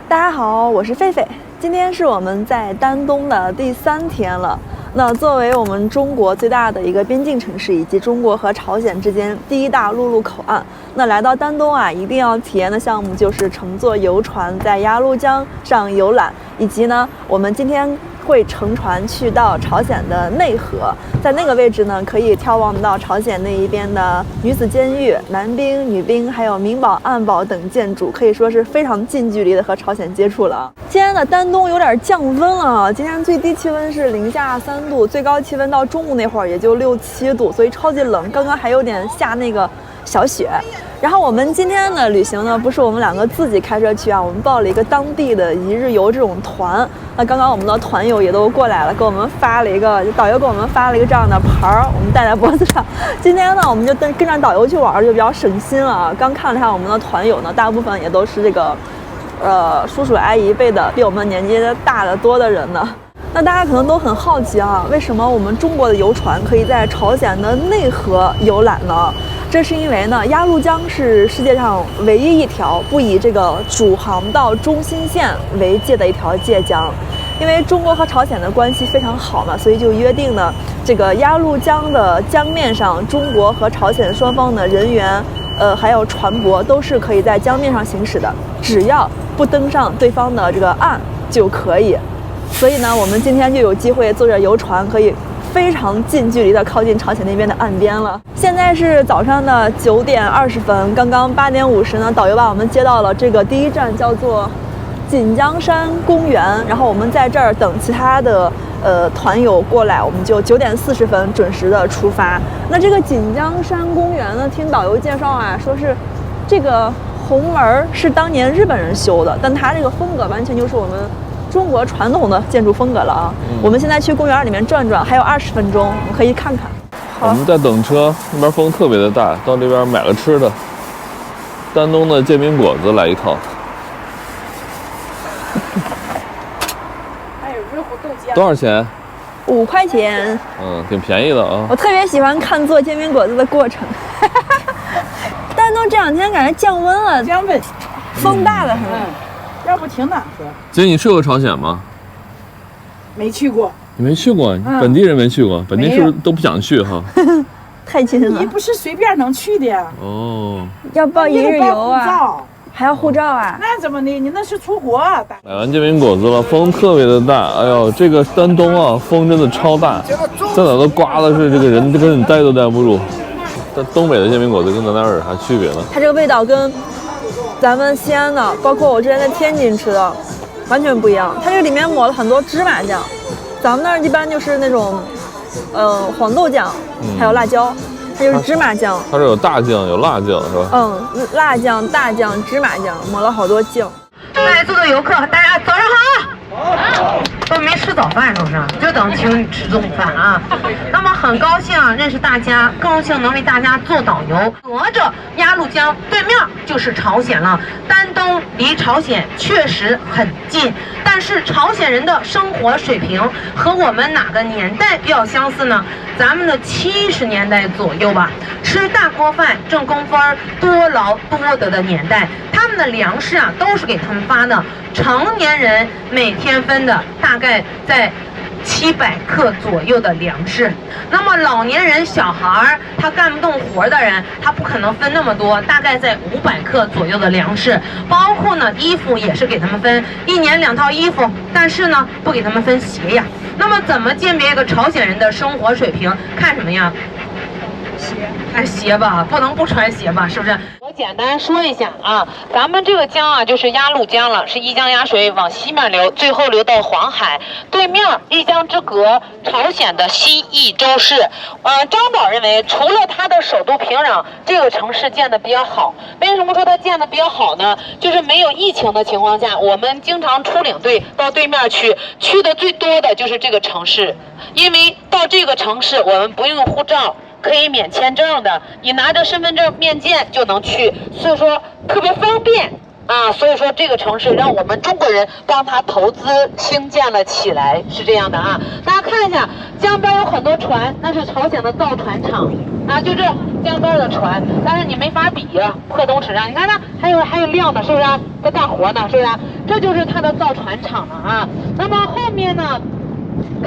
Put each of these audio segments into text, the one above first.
大家好，我是狒狒。今天是我们在丹东的第3天了。那作为我们中国最大的一个边境城市，以及中国和朝鲜之间第一大陆路口岸，那来到丹东啊，一定要体验的项目就是乘坐游船在鸭绿江上游览，以及呢，我们今天会乘船去到朝鲜的内河，在那个位置呢，可以眺望到朝鲜那一边的女子监狱、男兵、女兵，还有明堡、暗堡等建筑，可以说是非常近距离的和朝鲜接触了。今天的丹东有点降温了，今天最低气温是-3度，最高气温到中午那会儿也就6、7度，所以超级冷。刚刚还有点下那个小雪。然后我们今天的旅行呢，不是我们2个自己开车去啊，我们报了一个当地的1日游这种团。那刚刚我们的团友也都过来了，给我们发了一个，导游给我们发了一个这样的牌儿，我们戴在脖子上。今天呢，我们就跟着导游去玩，就比较省心了啊。刚看了一下我们的团友呢，大部分也都是这个，叔叔阿姨辈的，比我们年纪大得多的人呢。那大家可能都很好奇啊，为什么我们中国的游船可以在朝鲜的内河游览呢？这是因为呢，鸭绿江是世界上唯一一条不以这个主航道中心线为界的一条界江。因为中国和朝鲜的关系非常好嘛，所以就约定呢，这个鸭绿江的江面上，中国和朝鲜双方的人员，还有船舶都是可以在江面上行驶的，只要不登上对方的这个岸就可以。所以呢，我们今天就有机会坐着游船，可以非常近距离的靠近朝鲜那边的岸边了。现在是早上的9点20分，刚刚8点50呢，导游把我们接到了这个第一站，叫做锦江山公园。然后我们在这儿等其他的团友过来，我们就9点40分准时的出发。那这个锦江山公园呢，听导游介绍啊，说是这个红门是当年日本人修的，但它这个风格完全就是我们中国传统的建筑风格了啊。我们现在去公园里面转转，还有20分钟，我们可以看看。我们在等车，那边风特别的大，到这边买了吃的，丹东的煎饼果子来一套。还有热乎豆浆，多少钱？5块钱。挺便宜的啊。我特别喜欢看做煎饼果子的过程。丹东这2天感觉降温了，降温，风大得很。要不挺暖和。姐，你去过朝鲜吗？没去过。你没去过，本地人没去过，本地是不是都不想去哈？太近了。你不是随便能去的呀。哦。要报1日游啊。还要护照啊？那怎么的？你那是出国。买完煎饼果子了，风特别的大。哎呦，这个丹东啊，风真的超大，在哪都刮的是这个人根本待都待不住。但东北的煎饼果子跟咱那儿有啥区别呢？它这个味道跟咱们西安的，包括我之前在天津吃的，完全不一样。它这个里面抹了很多芝麻酱，咱们那儿一般就是那种，黄豆酱，还有辣椒，它就是芝麻酱。它这有大酱，有辣酱，是吧？辣酱、大酱、芝麻酱，抹了好多酱。来座的游客，大家早上好。好。都没吃早饭是不是？就等请你吃中午饭啊。那么很高兴认识大家，更荣幸能为大家做导游。隔着鸭绿江对面就是朝鲜了，丹东离朝鲜确实很近，但是朝鲜人的生活水平和我们哪个年代比较相似呢？咱们的70年代左右吧，吃大锅饭挣工分多劳多得的年代，他们的粮食啊都是给他们发的，成年人每天分的大概在700克左右的粮食。那么老年人小孩他干不动活的人，他不可能分那么多，大概在500克左右的粮食。包括呢衣服也是给他们分1年2套衣服，但是呢不给他们分鞋呀。那么怎么鉴别一个朝鲜人的生活水平？看什么呀？鞋吧，不能不穿鞋吧，是不是？我简单说一下啊，咱们这个江啊，就是鸭绿江了，是一江鸭水往西面流，最后流到黄海。对面一江之隔，朝鲜的西义州市。张导认为，除了它的首都平壤，这个城市建得比较好。为什么说它建得比较好呢？就是没有疫情的情况下，我们经常出领队到对面去的最多的就是这个城市，因为到这个城市我们不用护照。可以免签证的，你拿着身份证面见就能去，所以说特别方便啊。所以说这个城市让我们中国人帮他投资兴建了起来，是这样的啊。大家看一下，江边有很多船，那是朝鲜的造船厂啊，就这江边的船，但是你没法比呀，破东池上，你看它还有亮的，是不是？在干活呢，是不是？这就是它的造船厂了啊。那么后面呢，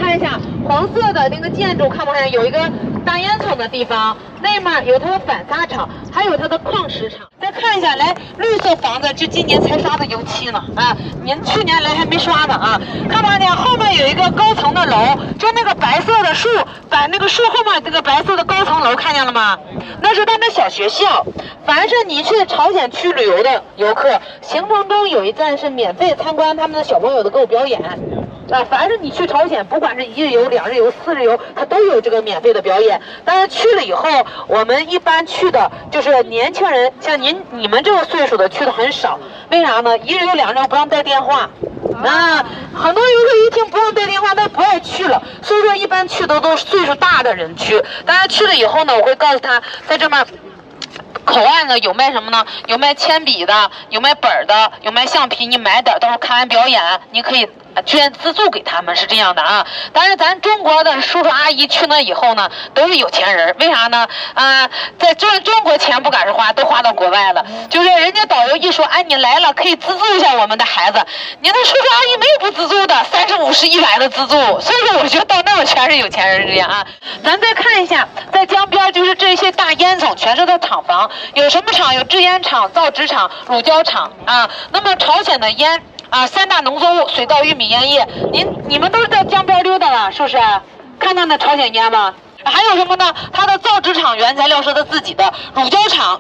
看一下黄色的那个建筑，看不看？有一个大烟囱的地方，那面有它的反沙厂，还有它的矿石厂。再看一下，来绿色房子，就今年才刷的油漆呢啊！您去年来还没刷呢啊！看不看见后面有一个高层的楼？就那个白色的树，把那个树后面这个白色的高层楼看见了吗？那是他们小学校。凡是你去朝鲜区旅游的游客，行程中有一站是免费参观他们的小朋友的歌舞表演。凡是你去朝鲜，不管是1日游、2日游、4日游，它都有这个免费的表演。但是去了以后，我们一般去的就是年轻人，像你们这个岁数的去的很少。为啥呢？1日游、2日游不让带电话。很多游客一听不让带电话，他不爱去了。所以说，一般去的都是岁数大的人去。当然去了以后呢，我会告诉他，在这边口岸呢有卖什么呢？有卖铅笔的，有卖本的，有卖橡皮，你买点，到时候看完表演，你可以捐资助给他们，是这样的啊。当然，咱中国的叔叔阿姨去那以后呢，都是有钱人，为啥呢？在中国钱不敢是花，都花到国外了。就是人家导游一说，哎，你来了可以资助一下我们的孩子，您的叔叔阿姨没有不资助的，30、50、100的资助。所以说，我觉得到那儿全是有钱人这样啊。咱再看一下，在江边就是这些大烟囱，全是它厂房。有什么厂？有制烟厂、造纸厂、乳胶厂啊。那么朝鲜的烟3大农作物：水稻、玉米、烟叶。你们都是在江边溜达了，是不是？看到那朝鲜烟吗？还有什么呢？它的造纸厂原材料是它自己的，乳胶厂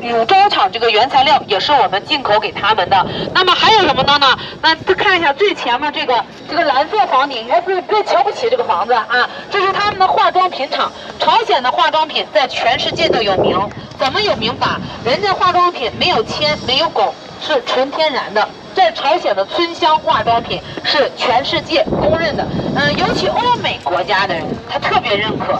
乳胶厂这个原材料也是我们进口给他们的。那么还有什么呢？那看一下最前面这个蓝色房顶，别瞧不起这个房子啊！这是他们的化妆品厂。朝鲜的化妆品在全世界都有名，怎么有名法？人家化妆品没有铅，没有汞，是纯天然的。在朝鲜的村香化妆品是全世界公认的，尤其欧美国家的人，他特别认可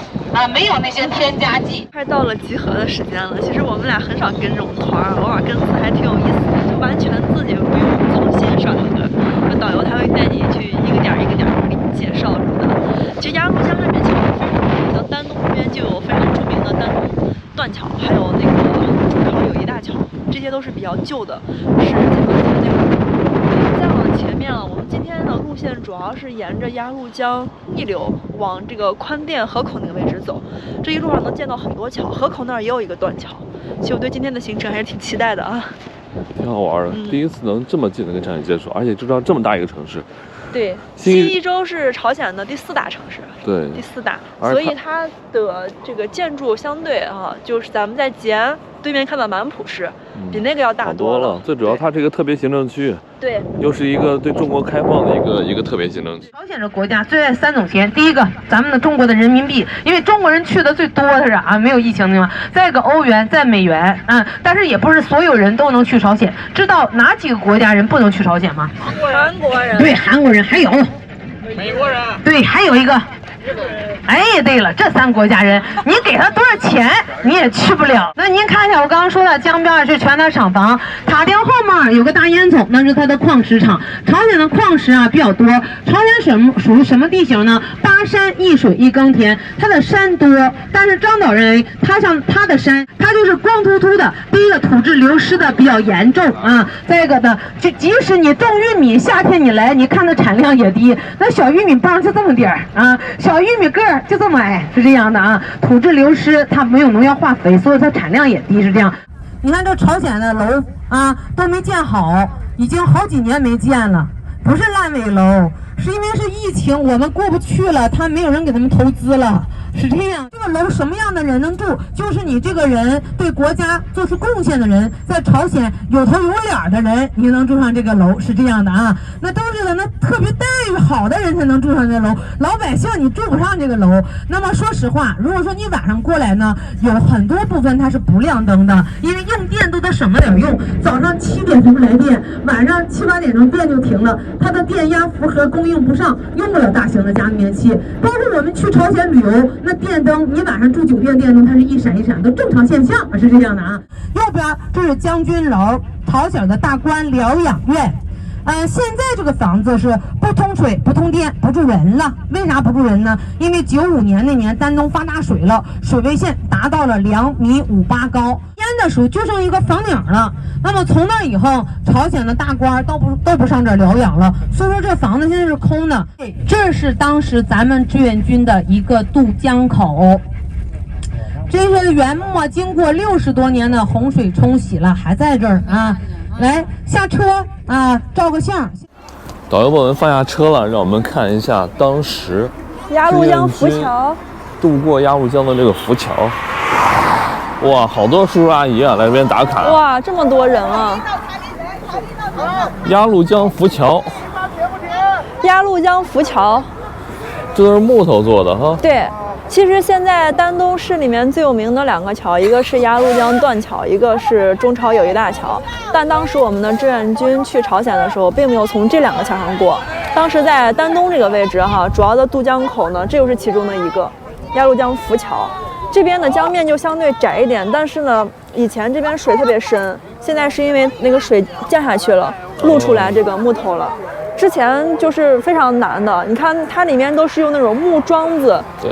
没有那些添加剂。快到了集合的时间了，其实我们俩很少跟这种团，偶尔跟次还挺有意思的，就完全自己不用操心上课，就导游他会带你去一个点一个点给你介绍什么的。其实鸭绿江这边桥非常多，像丹东这边就有非常著名的丹东断桥，还有那个桃友谊大桥，这些都是比较旧的，是结合条件。再往前面了，我们今天的路线主要是沿着鸭绿江逆流往这个宽甸河口那个位置走。这一路上能见到很多桥，河口那儿也有一个断桥。其实我对今天的行程还是挺期待的啊。挺好玩的，第一次能这么近的跟朝鲜接触，而且就知道这么大一个城市。对，西义州是朝鲜的第4大城市，对，第4大，所以它的这个建筑相对就是咱们在吉安对面看到满浦市，比那个要大多了。最主要它这个特别行政区，对，又是一个对中国开放的一个特别行政区。朝鲜这国家最爱3种钱，第一个咱们的中国的人民币，因为中国人去的最多的是没有疫情的地方，再一个欧元，再美元，但是也不是所有人都能去朝鲜。知道哪几个国家人不能去朝鲜吗？韩国人，对，韩国人，还有美国人，对，还有一个。哎，对了，这3个国家人，你给他多少钱，你也去不了。那您看一下，我刚刚说的江边是全的厂房，塔顶后面有个大烟囱，那是它的矿石厂。朝鲜的矿石比较多。朝鲜属于什么地形呢？8山1水1耕田，它的山多，但是张导认为它的山，它就是光秃秃的。第一个土质流失的比较严重再一个呢，就即使你种玉米，夏天你来，你看它产量也低，那小玉米棒就这么点小玉米个儿就这么矮，是这样的土质流失，它没有农药化肥，所以它产量也低，是这样。你看这朝鲜的楼都没建好，已经好几年没建了，不是烂尾楼，是因为是疫情，我们过不去了，他没有人给他们投资了，是这样。这个楼什么样的人能住？就是你这个人对国家做出贡献的人，在朝鲜有头有脸的人，你能住上这个楼，是这样的那都是那特别待遇好的人才能住上这个楼，老百姓你住不上这个楼。那么说实话，如果说你晚上过来呢，有很多部分它是不亮灯的，因为用电都得省了点用。早上7点钟来电，晚上7、8点钟电就停了，它的电压负荷供应不上，用不了大型的加棉器。包括我们去朝鲜旅游，那电灯你晚上住酒店电灯它是一闪一闪的正常现象，是这样的右边这是将军楼，朝鲜的大官疗养院。现在这个房子是不通水、不通电、不住人了。为啥不住人呢？因为95年那年丹东发大水了，水位线达到了2.58米高，淹的时候就剩一个房顶了。那么从那以后，朝鲜的大官都不上这儿疗养了，所以说这房子现在是空的。这是当时咱们志愿军的一个渡江口。这是原木经过60多年的洪水冲洗了，还在这儿啊。来下车啊，照个相。导游把我们放下车了，让我们看一下当时鸭绿江浮桥渡过鸭绿江的这个浮桥。哇，好多叔叔阿姨啊，来这边打卡。哇，这么多人啊！鸭绿江浮桥，鸭绿江浮桥，这都是木头做的哈。对。其实现在丹东市里面最有名的2个桥，一个是鸭绿江断桥，一个是中朝友谊大桥。但当时我们的志愿军去朝鲜的时候，并没有从这2个桥上过。当时在丹东这个位置哈，主要的渡江口呢，这就是其中的一个鸭绿江浮桥。这边的江面就相对窄一点，但是呢，以前这边水特别深，现在是因为那个水降下去了，露出来这个木头了。之前就是非常难的，你看它里面都是用那种木桩子，对。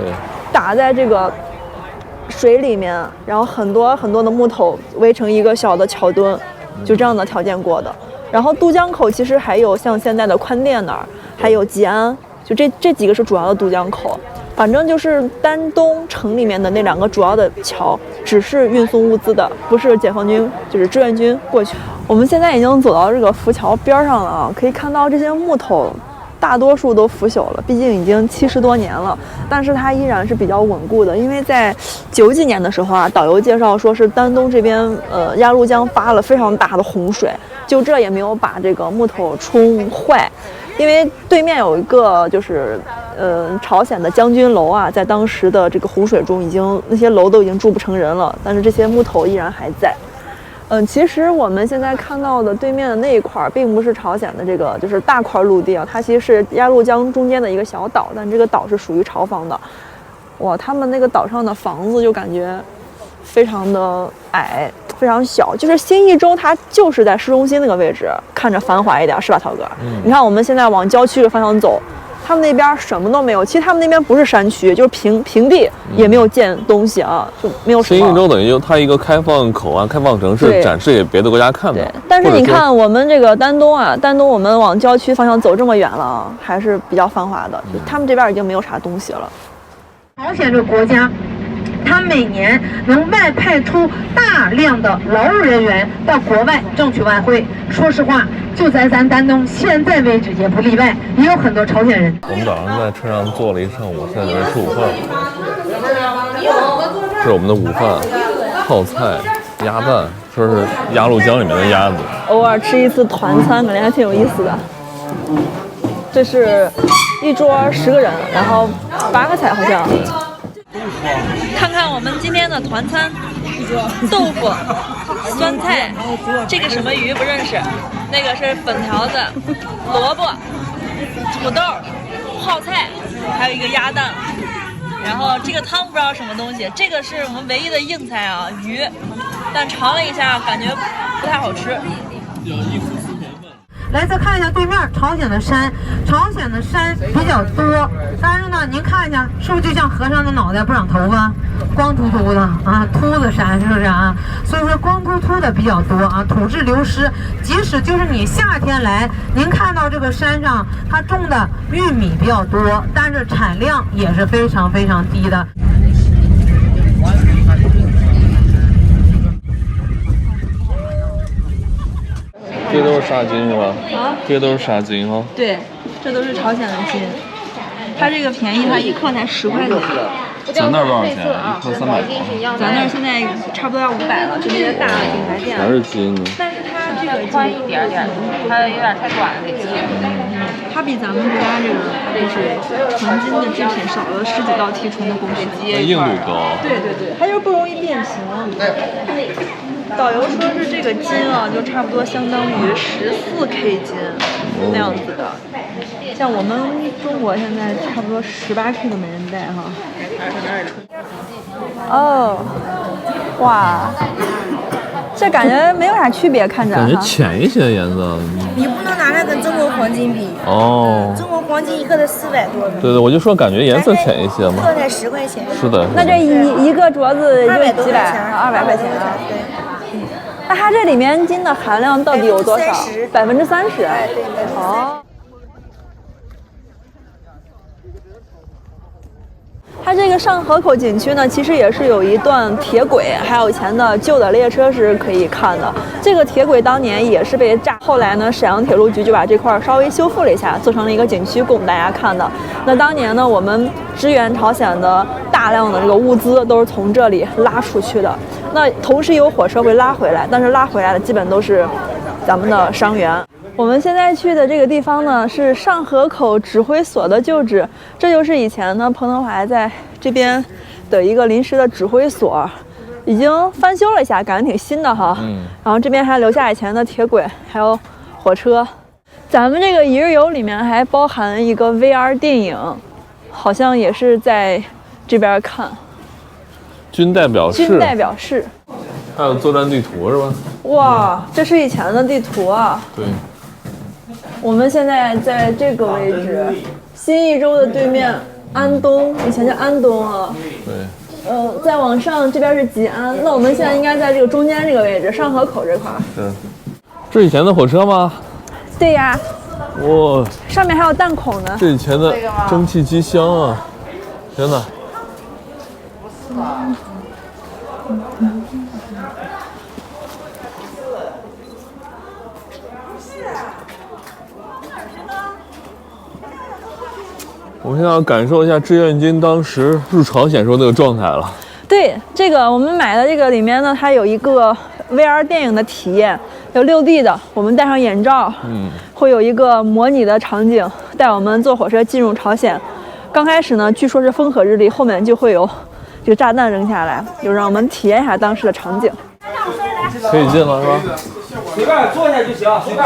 打在这个水里面，然后很多的木头围成一个小的桥墩，就这样的条件过的。然后渡江口其实还有像现在的宽甸那儿，还有吉安，就这几个是主要的渡江口。反正就是丹东城里面的那2个主要的桥，只是运送物资的，不是解放军，就是志愿军过去。我们现在已经走到这个浮桥边上了啊，可以看到这些木头大多数都腐朽了，毕竟已经70多年了，但是它依然是比较稳固的。因为在90几年的时候啊，导游介绍说是丹东这边鸭绿江发了非常大的洪水，就这也没有把这个木头冲坏。因为对面有一个就是朝鲜的将军楼啊，在当时的这个洪水中那些楼都已经住不成人了，但是这些木头依然还在。其实我们现在看到的对面的那一块并不是朝鲜的这个就是大块陆地啊，它其实是鸭绿江中间的一个小岛，但这个岛是属于朝方的。哇，他们那个岛上的房子就感觉非常的矮，非常小，就是新义州它就是在市中心那个位置，看着繁华一点，是吧，涛哥？你看我们现在往郊区的方向走，他们那边什么都没有。其实他们那边不是山区，就是平地，也没有建东西啊，就没有什么。新义州等于它一个开放口岸、开放城市，展示给别的国家看的。对，但是你看我们这个丹东啊，丹东我们往郊区方向走这么远了啊，还是比较繁华的。他们这边已经没有啥东西了。朝鲜这个国家，它每年能外派出大量的劳务人员到国外挣取外汇。说实话，就在咱丹东，现在为止也不例外，也有很多朝鲜人。我们早上在车上坐了一上午，现在准备吃午饭。这是我们的午饭，泡菜、鸭蛋，说是鸭绿江里面的鸭子。偶尔吃一次团餐，感觉还挺有意思的。这是一桌10个人，然后8个菜好像。看看我们今天的团餐：豆腐、酸菜，这个什么鱼不认识，那个是粉条子、萝卜、土豆、泡菜，还有一个鸭蛋。然后这个汤不知道什么东西，这个是我们唯一的硬菜啊，鱼，但尝了一下，感觉不太好吃。来，再看一下对面朝鲜的山，朝鲜的山比较多，但是呢，您看一下，是不是就像和尚的脑袋不长头发，光秃秃的啊？秃子山是不是啊？所以说光秃秃的比较多啊，土质流失。即使就是你夏天来，您看到这个山上它种的玉米比较多，但是产量也是非常非常低的。这些都是沙金是吧？啊，这些都是沙金哈。对，这都是朝鲜的金。它这个便宜，它1克才10块钱。咱那儿多少钱？1克300多。咱那儿现在差不多要500了，就那些大的品牌店。全是金的。但是它这个宽一点点，它有点太短了，这金。它比咱们国家这个就是纯金的制品少了10几道提纯的工序，硬度高。对对对，它就不容易变形。导游说是这个金啊，就差不多相当于14K 金那样子的。像我们中国现在差不多18K 都没人戴哈。哦，哇，这感觉没有啥区别，看着感觉哈。浅一些的颜色。你不能拿它跟中国黄金比。哦，中国黄金一个得400多呢。对对，我就说感觉颜色浅一些嘛。这才10块钱。是的。那这一个镯子就200多几百块钱，200块钱啊。对。那它这里面金的含量到底有多少30%？30%。对。哦。它这个上河口景区呢，其实也是有一段铁轨，还有以前的旧的列车是可以看的。这个铁轨当年也是被炸，后来呢，沈阳铁路局就把这块稍微修复了一下，做成了一个景区供大家看的。那当年呢，我们支援朝鲜的大量的这个物资都是从这里拉出去的。那同时有火车会拉回来，但是拉回来的基本都是咱们的伤员。我们现在去的这个地方呢，是上河口指挥所的旧址，这就是以前呢彭德怀在这边的一个临时的指挥所，已经翻修了一下，感觉挺新的哈。然后这边还留下以前的铁轨，还有火车。咱们这个一日游里面还包含一个 VR 电影，好像也是在这边看。军代表室。军代表室。还有作战地图是吧？哇，这是以前的地图啊。对。我们现在在这个位置，新义州的对面，安东，以前叫安东啊。对。再往上这边是吉安，那我们现在应该在这个中间这个位置，上河口这块。是。这是以前的火车吗？对呀。哇。上面还有弹孔呢。这以前的蒸汽机箱啊！天哪。我们现在要感受一下志愿军当时入朝鲜时候那个状态了。对，这个我们买的这个里面呢，它有一个 VR 电影的体验，有6D 的，我们戴上眼罩，会有一个模拟的场景，带我们坐火车进入朝鲜。刚开始呢，据说是风和日丽，后面就会有这个炸弹扔下来，就让我们体验一下当时的场景。可以进了是吧？随便坐下就行，随便。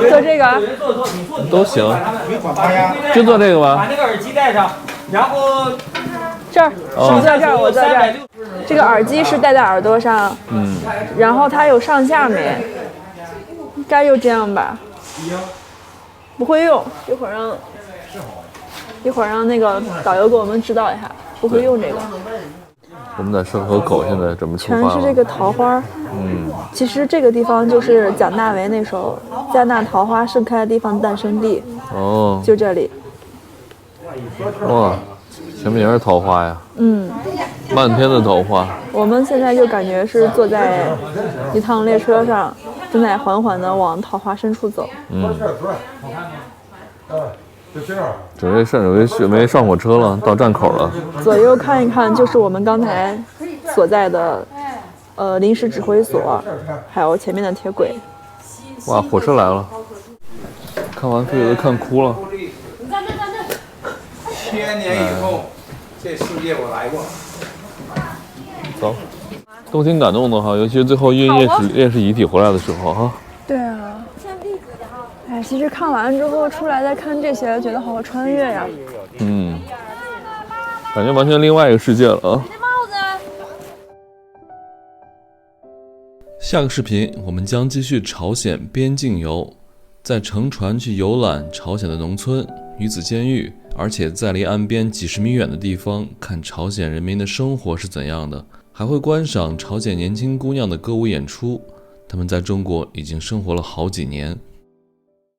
坐这个都行，就坐这个吧。把那个耳机戴上，然后这儿，你坐这儿，我坐这儿。这个耳机是戴在耳朵上，然后它有上下没？该就这样吧。不会用，一会儿让那个导游给我们指导一下，不会用这个。我们在上河口，现在准备出发了。全是这个桃花。其实这个地方就是蒋大为那时候在那桃花盛开的地方诞生地。哦。就这里。哇，前面也是桃花呀。漫天的桃花。我们现在就感觉是坐在一趟列车上，正在缓缓地往桃花深处走。准备上火车了，到站口了。左右看一看，就是我们刚才所在的临时指挥所，还有前面的铁轨。哇，火车来了！看完飞友都看哭了。1000年以后，这世界我来过。走，都挺感动的哈，尤其是最后运烈士遗体回来的时候哈。对啊。哎，其实看完之后出来再看这些，觉得好穿越呀。感觉完全另外一个世界了啊。下个视频我们将继续朝鲜边境游，再乘船去游览朝鲜的农村、女子监狱，而且在离岸边几十米远的地方看朝鲜人民的生活是怎样的，还会观赏朝鲜年轻姑娘的歌舞演出。他们在中国已经生活了好几年。